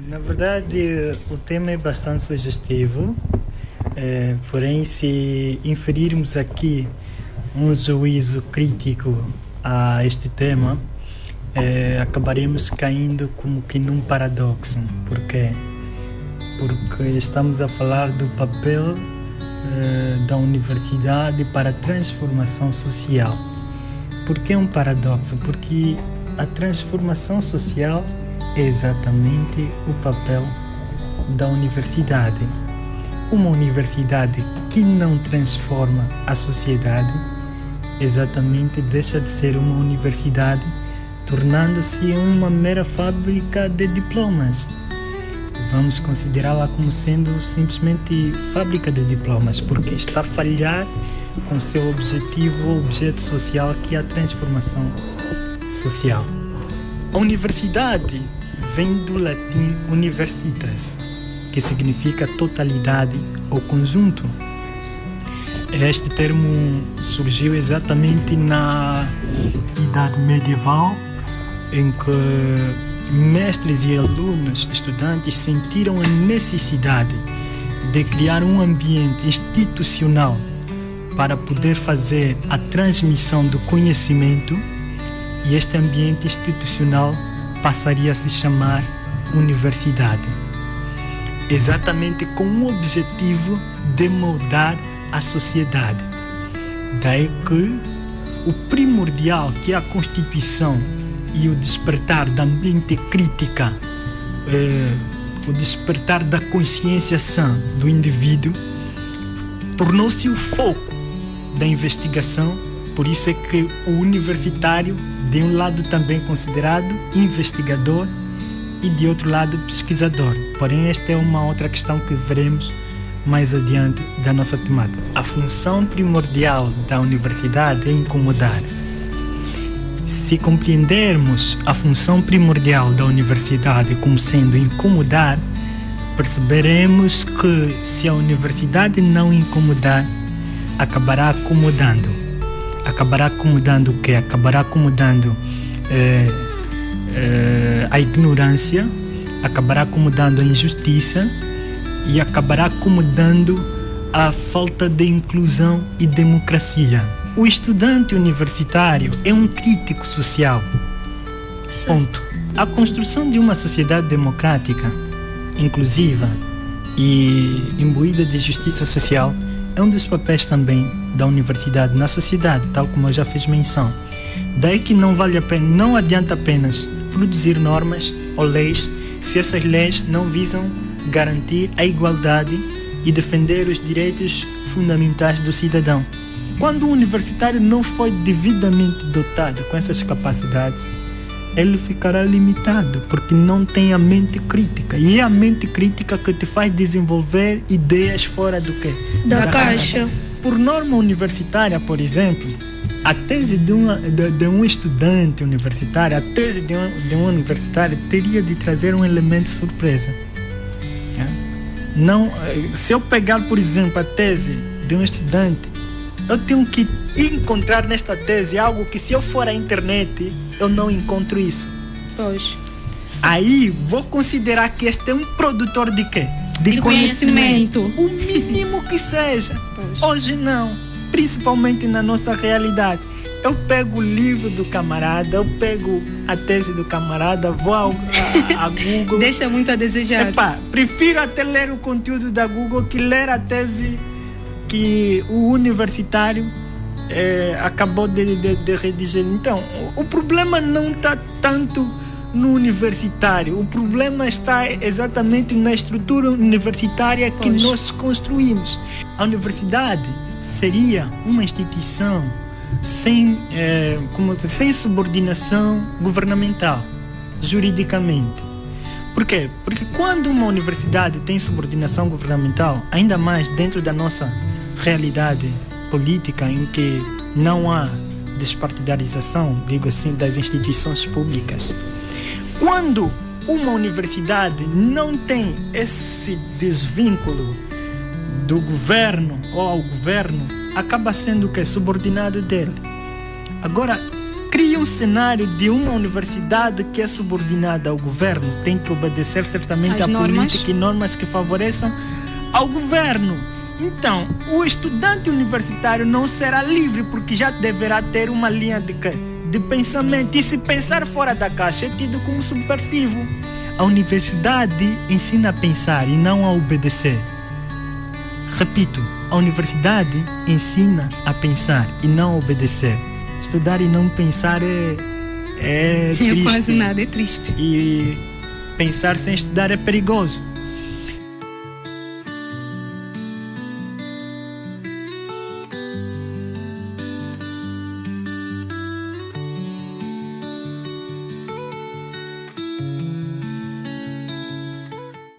Na verdade, o tema é bastante sugestivo, porém, se inferirmos aqui um juízo crítico a este tema, acabaremos caindo como que num paradoxo. Por quê? Porque estamos a falar do papel da universidade para a transformação social. Por que um paradoxo? Porque a transformação social é exatamente o papel da universidade. Uma universidade que não transforma a sociedade exatamente deixa de ser uma universidade, tornando-se uma mera fábrica de diplomas. Vamos considerá-la como sendo simplesmente fábrica de diplomas, porque está a falhar com seu objetivo, objeto social, que é a transformação social. A universidade vem do latim universitas, que significa totalidade ou conjunto. Este termo surgiu exatamente na Idade Medieval, em que mestres e alunos, estudantes, sentiram a necessidade de criar um ambiente institucional para poder fazer a transmissão do conhecimento, e este ambiente institucional passaria a se chamar universidade, exatamente com o objetivo de moldar a sociedade. Daí que o primordial, que é a Constituição e o despertar da mente crítica, o despertar da consciência sã do indivíduo, tornou-se o foco da investigação. Por isso é que o universitário, de um lado também considerado investigador e de outro lado pesquisador. Porém, esta é uma outra questão que veremos mais adiante da nossa temática. A função primordial da universidade é incomodar. Se compreendermos a função primordial da universidade como sendo incomodar, perceberemos que se a universidade não incomodar, acabará acomodando. Acabará acomodando o quê? Acabará acomodando a ignorância, acabará acomodando a injustiça e acabará acomodando a falta de inclusão e democracia. O estudante universitário é um crítico social. Ponto. A construção de uma sociedade democrática, inclusiva e imbuída de justiça social é um dos papéis também da universidade na sociedade, tal como eu já fiz menção. Daí que não vale a pena, não adianta apenas produzir normas ou leis se essas leis não visam garantir a igualdade e defender os direitos fundamentais do cidadão. Quando o universitário não foi devidamente dotado com essas capacidades, ele ficará limitado, porque não tem a mente crítica. E é a mente crítica que te faz desenvolver ideias fora do quê? Da caixa. Por norma universitária, por exemplo, a tese de um estudante universitário, a tese de um universitário teria de trazer um elemento surpresa. Não, se eu pegar, por exemplo, a tese de um estudante, eu tenho que encontrar nesta tese algo que, se eu for à internet, eu não encontro isso. Pois. Aí vou considerar que este é um produtor de quê? De conhecimento. O mínimo que seja. Pois. Hoje não, principalmente na nossa realidade. Eu pego o livro do camarada, eu pego a tese do camarada, vou a Google. Deixa muito a desejar. Prefiro até ler o conteúdo da Google que ler a tese que o universitário acabou de redigir. Então, o problema não está tanto no universitário, o problema está exatamente na estrutura universitária que nós construímos. A universidade seria uma instituição sem subordinação governamental, juridicamente. Por quê? Porque quando uma universidade tem subordinação governamental, ainda mais dentro da nossa realidade política, em que não há despartidarização, digo assim, das instituições públicas, quando uma universidade não tem esse desvínculo do governo ou ao governo, acaba sendo o que? Subordinado dele. Agora, cria um cenário de uma universidade que é subordinada ao governo, tem que obedecer certamente As a normas. política e normas que favoreçam ao governo. Então, o estudante universitário não será livre porque já deverá ter uma linha de pensamento, e se pensar fora da caixa é tido como subversivo. A universidade ensina a pensar e não a obedecer. Repito, a universidade ensina a pensar e não a obedecer. Estudar e não pensar é triste. Quase nada, é triste. E pensar sem estudar é perigoso.